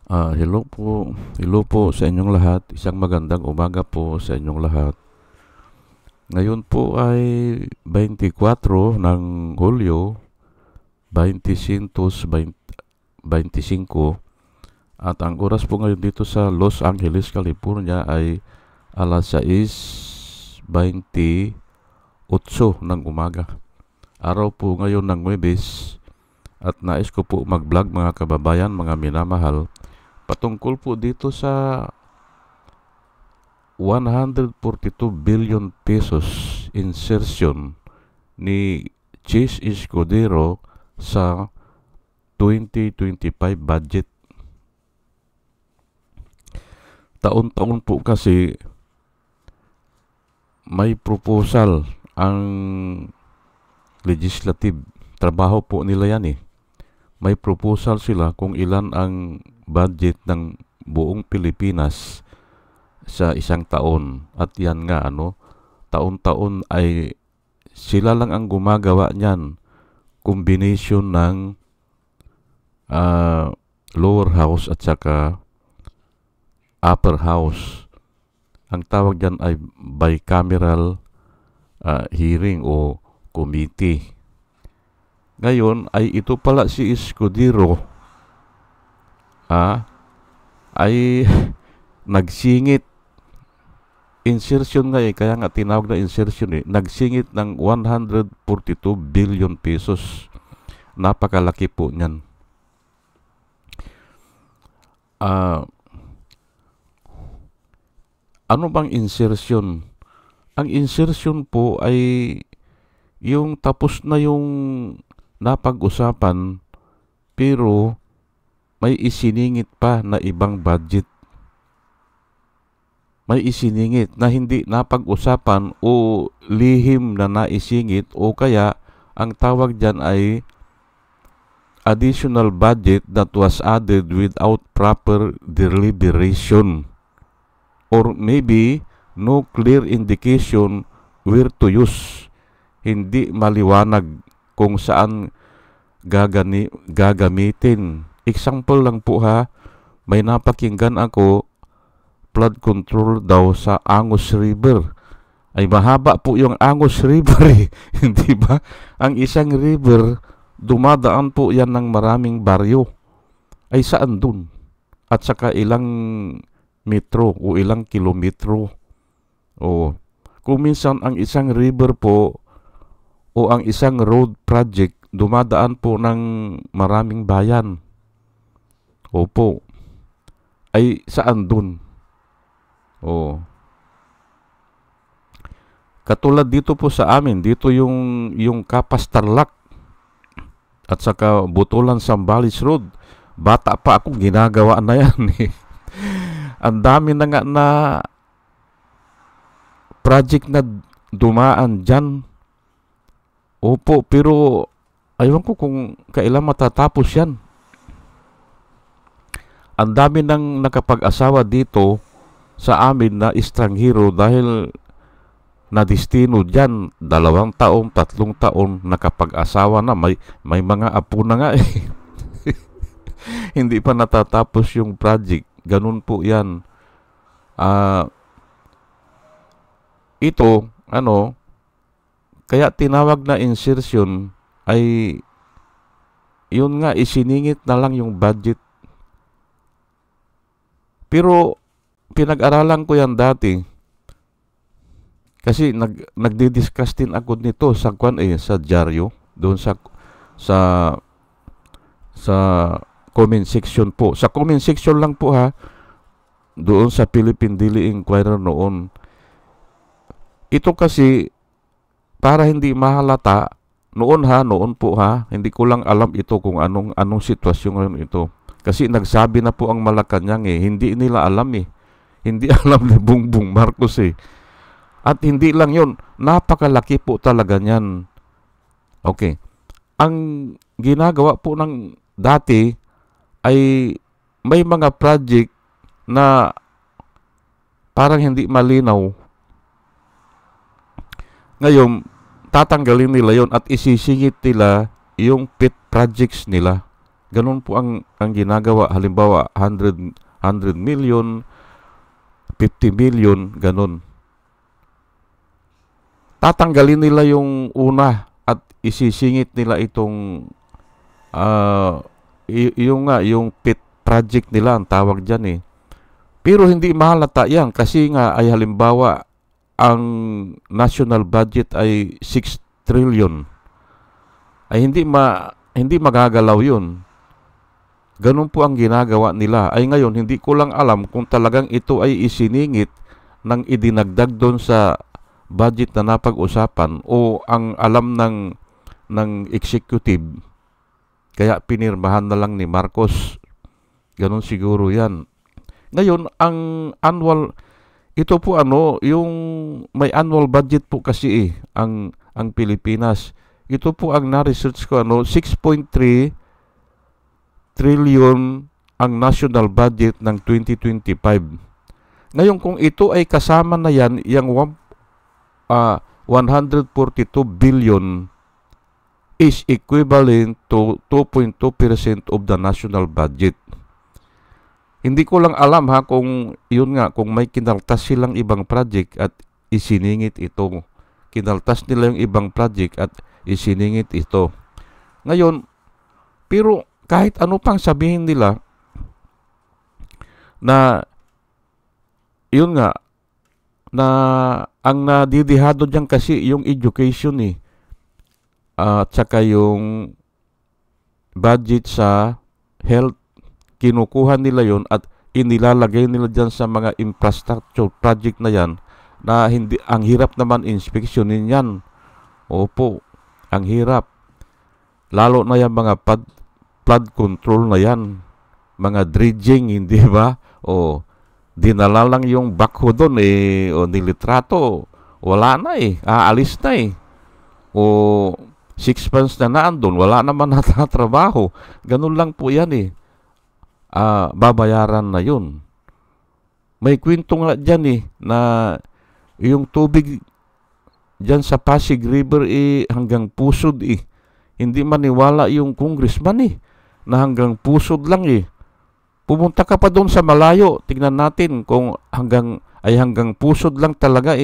Hello po. Hello po sa inyong lahat. Isang magandang umaga po sa inyong lahat. Ngayon po ay 24 ng Hulyo 2025 at ang oras po ngayon dito sa Los Angeles, California ay alas 6:28 ng umaga. Araw po ngayon ng Huwebes at nais ko po mag-vlog mga kababayan, mga minamahal, patungkol po dito sa 142 billion pesos insertion ni Chis Escudero sa 2025 budget. Taon-taon po kasi may proposal ang legislative. Trabaho po nila yan eh. May proposal sila kung ilan ang budget ng buong Pilipinas sa isang taon. At yan nga, taon-taon ay sila lang ang gumagawa niyan. Combination ng lower house at saka upper house. Ang tawag dyan ay bicameral hearing o committee. Ngayon ay ito pala si Escudero ay nagsingit. Insertion nga kaya nga tinawag na insertion nagsingit ng 142 billion pesos. Napakalaki po niyan. Ano bang insertion? Ang insertion po ay yung tapos na yung napag-usapan pero may isiningit pa na ibang budget. May isiningit na hindi napag-usapan o lihim na naisingit o kaya ang tawag dyan ay additional budget that was added without proper deliberation or maybe no clear indication where to use. Hindi maliwanag kung saan gagamitin. Example lang po may napakinggan ako, flood control daw sa Angus River. Ay mahaba po yung Angus River hindi ba? Ang isang river, dumadaan po yan ng maraming baryo. Ay saan dun? At saka ilang metro o ilang kilometro. O kung minsan ang isang river po o ang isang road project dumadaan po ng maraming bayan. Opo. Ay saan dun? Katulad dito po sa amin, dito yung Kapas Tarlac at saka Butulan Sambales Road. Bata pa ako, ginagawa na yan Ang dami na nga na project na dumaan dyan. Opo, pero aywan ko kung kailan matatapos yan. Ang dami nang nakapag-asawa dito sa amin na estranghero dahil nadistino dyan 2 taon, 3 taon nakapag-asawa na. May mga apo na nga Hindi pa natatapos yung project. Ganun po yan. Ito, kaya tinawag na insertion ay yun nga, isiningit na lang yung budget. Pero pinag-aralan ko yan dati kasi nagdi-discuss din ako nito sa sa dyaryo, doon sa comment section po. Sa comment section lang po doon sa Philippine Daily Inquirer noon. Ito kasi para hindi mahalata noon po hindi ko lang alam ito kung anong sitwasyon ngayon ito. Kasi nagsabi na po ang Malacanang hindi nila alam Hindi alam ni Bongbong Marcos At hindi lang yun, napakalaki po talaga niyan. Okay. Ang ginagawa po ng dati ay may mga project na parang hindi malinaw. Ngayon, tatanggalin nila yon at isisingit nila yung pet projects nila. Ganun po ang ginagawa. Halimbawa, 100 million, 50 million, ganun. Tatanggalin nila yung una at isisingit nila itong yung pet project nila ang tawag dyan eh. Pero hindi mahalata yan kasi nga ay halimbawa ang national budget ay 6 trillion. Ay hindi magagalaw yun. Ganun po ang ginagawa nila. Ay ngayon, hindi ko lang alam kung talagang ito ay isiningit ng idinagdag doon sa budget na napag-usapan o ang alam ng executive kaya pinirmahan na lang ni Marcos. Ganun siguro yan. Ngayon, ito po yung may annual budget po kasi ang Pilipinas. Ito po ang na-research ko 6.3 trillion ang national budget ng 2025. Ngayon kung ito ay kasama na yan, yung 142 billion is equivalent to 2.2% of the national budget. Hindi ko lang alam kung kung may kinaltas silang ibang project at isiningit ito. Kinaltas nila yung ibang project at isiningit ito. Ngayon, pero kahit ano pang sabihin nila na na ang nadidihado diyan kasi yung education at saka yung budget sa health, kinukuha nila yon at inilalagay nila dyan sa mga infrastructure project na yan na ang hirap naman inspeksyonin yan. Opo, ang hirap. Lalo na yung mga flood control na yan, mga dredging, hindi ba? O dinala lang yung backhoe doon o nilitrato, wala na aalis na o 6 months na naandun, wala naman natatrabaho. Ganun lang po yan babayaran na yun. May kwento nga dyan na yung tubig dyan sa Pasig River hanggang pusod Hindi maniwala yung congressman na hanggang pusod lang Pumunta ka pa doon sa malayo, tingnan natin kung hanggang pusod lang talaga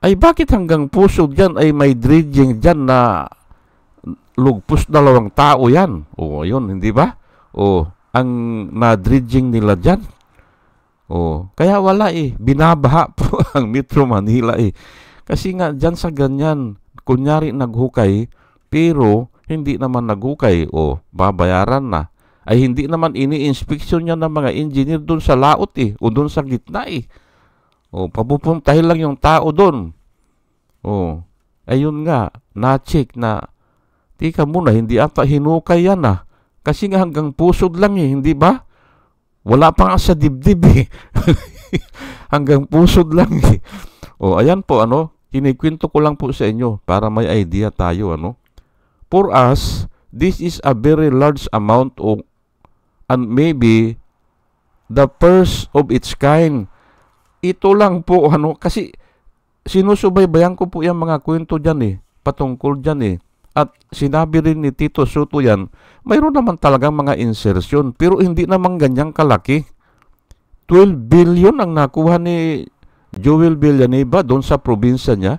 ay bakit hanggang pusod dyan ay may dredging dyan na lugpos 2 tao yan. Yun, hindi ba? Ang na-dredging nila dyan. Kaya wala binabaha po ang Metro Manila Kasi nga dyan sa ganyan, kunyari naghukay, pero hindi naman naghukay babayaran na. Ay hindi naman ini-inspeksyon niya ng mga engineer doon sa laot o doon sa gitna papupuntahin lang yung tao doon. Ayun nga, na-check na tika muna, hindi ata hinukay yan kasi nga hanggang pusod lang hindi ba? Wala pa nga sa dibdib hanggang pusod lang ayan po kinikwento ko lang po sa inyo para may idea tayo For us, this is a very large amount and maybe the first of its kind. Ito lang po kasi sinusubaybayan ko po yung mga kwento dyan patungkol dyan at sinabi rin ni Tito Soto yan, mayroon naman talagang mga insertion pero hindi naman ganyang kalaki. 12 billion ang nakuha ni Joel Villanueva doon sa probinsya niya.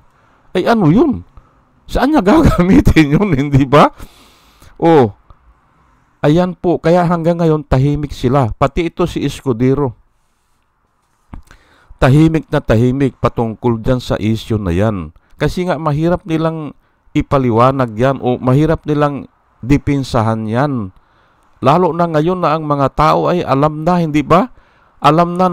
Ay ano yun? Saan niya gagamitin yun, hindi ba? Ayan po, kaya hanggang ngayon tahimik sila. Pati ito si Escudero. Tahimik na tahimik patungkol dyan sa issue na yan. Kasi nga mahirap nilang ipaliwanag yan o mahirap nilang dipinsahan yan. Lalo na ngayon na ang mga tao ay alam na, hindi ba? Alam na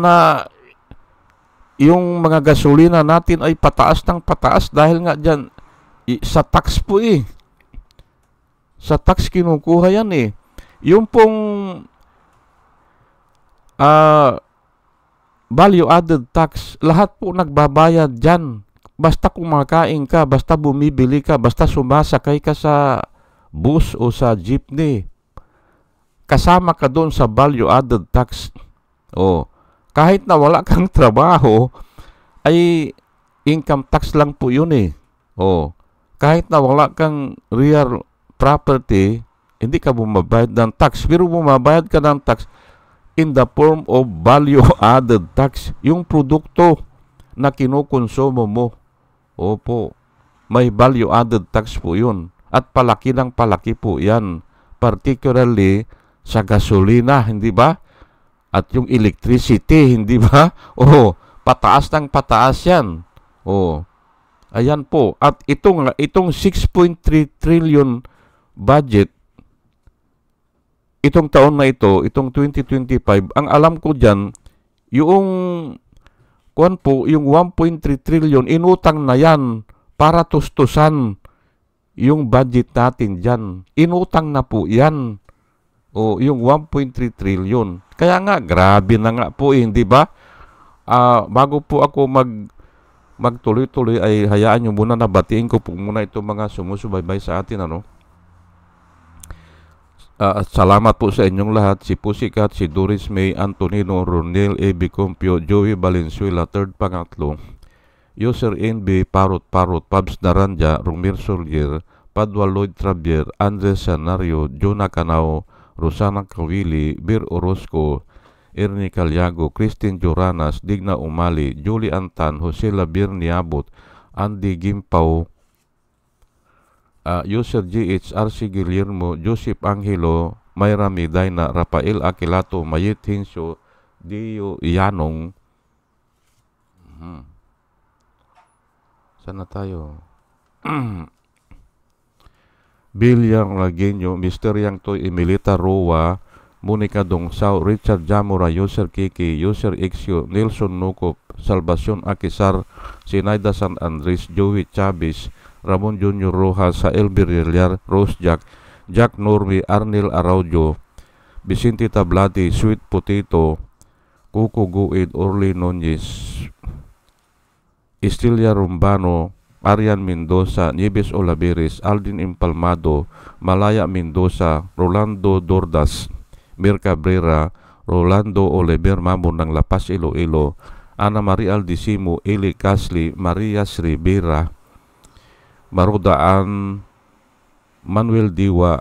yung mga gasolina natin ay pataas ng pataas dahil nga dyan sa tax po Sa tax kinukuha yan Yung pong value added tax, lahat po nagbabayad dyan. Basta kumakain ka, basta bumibili ka, basta sumasakay ka sa bus o sa jeepney, kasama ka doon sa value added tax. Kahit na wala kang trabaho, ay income tax lang po yun Kahit na wala kang real property, Hindi ka bumabayad ng tax. Pero bumabayad ka ng tax in the form of value-added tax. Yung produkto na kinukonsumo mo. Opo. May value-added tax po yun. At palaki ng palaki po yan. Particularly sa gasolina, hindi ba? At yung electricity, hindi ba? Oh, pataas ng pataas yan. Oh. Ayan po. At itong 6.3 trillion budget, itong taon na ito, itong 2025, ang alam ko dyan, yung yung 1.3 trillion, inutang na yan para tustusan yung budget natin dyan. Inutang na po yan. O, yung 1.3 trillion. Kaya nga, grabe na nga po, hindi ba? Bago po ako magtuloy-tuloy, ay hayaan nyo muna na batiin ko po muna itong mga sumusubaybay sa atin, ano? Salamat po sa inyong lahat. Si Pusikat, si Doris May, Antonino, Ronel, A.B. Compio, Joey Valenzuela, third pangatlo, User NB, Parot, Pabs Naranja, Romir Solier, Padua Lloyd Travier, Andres Sanario, Jonah Canao, Rosana Kawili, Bir Orozco, Ernie Calyago, Christine Joranas, Digna Umali, Julie Antan, Jose Labir Niabot, Andy Gimpaw, User GH, RC Guillermo, Joseph Angelo, Mayra Medina, Rafael Aquilato, Mayit Hinsyo, Dio Yanong. Sana tayo? Bilyang Lagenyo, Mr. Yang Toy, Emilita Roa, Monica Dongsao, Richard Jamora, User Kiki, User Exio, Nelson Nukop, Salvacion Akisar, Sinaida San Andres, Joey Chavez, Ramon Junior Rojas, Sael Birrillar, Rose Jack, Jack Normi, Arnel Araujo, Vicente Tablati, Sweet Potato, Cuco Guid, Orly Nunez, Estilia Rumbano, Arian Mendoza, Nieves Olaveres, Aldin Impalmado, Malaya Mendoza, Rolando Dordas, Mir Cabrera, Rolando Oliver Mamon ng La Paz, Iloilo, Ana Maria Aldisimo, Eli Casli, Maria Rivera, Marudaan, Manuel Diwa,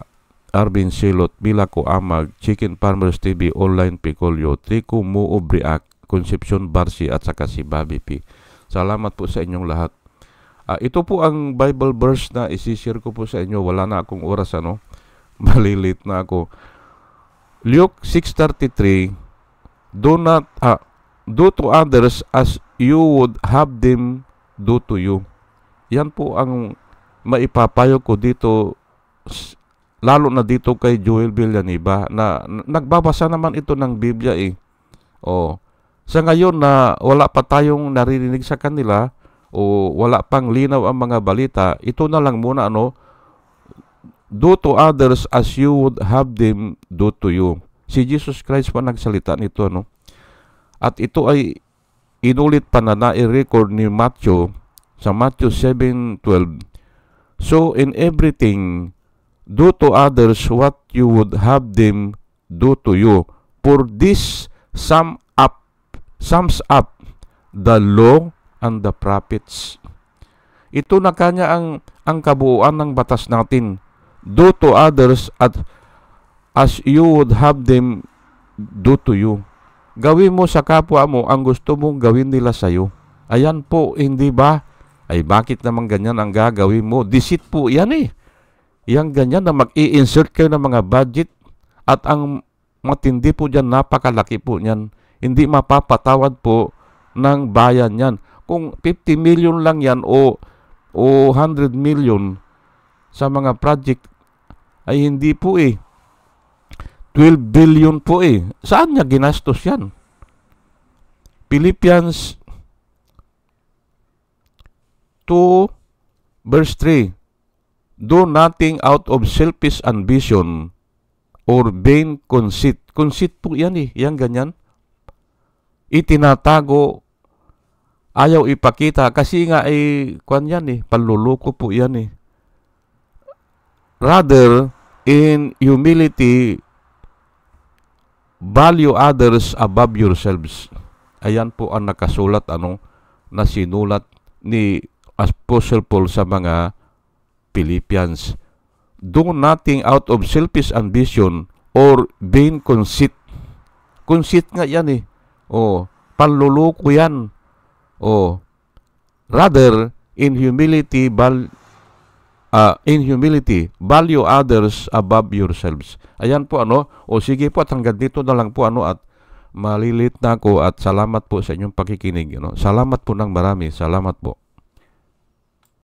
Arvin Silot, Bilako Amag, Chicken Farmers TV, Online Picolio, Trico Muobriak, Concepcion Barsi at saka si Bobby P. Salamat po sa inyong lahat. Ito po ang Bible verse na isishare ko po sa inyo. Wala na akong oras, ano? Malilit na ako. Luke 6:33, do to others as you would have them do to you. Yan po ang maipapayo ko dito, lalo na dito kay Joel Villaniba, na nagbabasa naman ito ng Biblia eh. Sa ngayon na wala pa tayong naririnig sa kanila, o wala pang linaw ang mga balita, ito na lang muna, ano, do to others as you would have them do to you. Si Jesus Christ pa nagsalita nito, ano? At ito ay inulit pa na nai-record ni Matthew sa Matthew 7:12. So in everything, do to others what you would have them do to you. For this sums up the law and the prophets. Ito na kanya ang kabuuan ng batas natin. Do to others as you would have them do to you. Gawin mo sa kapwa mo ang gusto mong gawin nila sa iyo. Ayan po, hindi ba? Ay bakit naman ganyan ang gagawin mo? Deceit po yan eh. Yang ganyan na mag-i-insert kayo ng mga budget at ang matindi po dyan, napakalaki po niyan. Hindi mapapatawad po ng bayan yan. Kung 50 million lang yan o 100 million sa mga project, ay hindi po eh. 12 billion po eh. Saan niya ginastos yan? Philippians 2 verse 3. Do nothing out of selfish ambition or vain conceit. Conceit po yan eh. Yan ganyan. Itinatago, ayaw ipakita kasi nga kwan yan eh, panluloko po yan eh. Rather, in humility, value others above yourselves. Ayan po ang nakasulat, na sinulat ni Apostle Paul sa mga Philippians. do nothing out of selfish ambition or vain conceit. Conceit nga yan eh. Panluloko yan. Rather, in humility, value others above yourselves. Ayan po sige po at hanggang dito na lang po at malilit na ako at salamat po sa inyong pakikinig. Salamat po ng marami. Salamat po.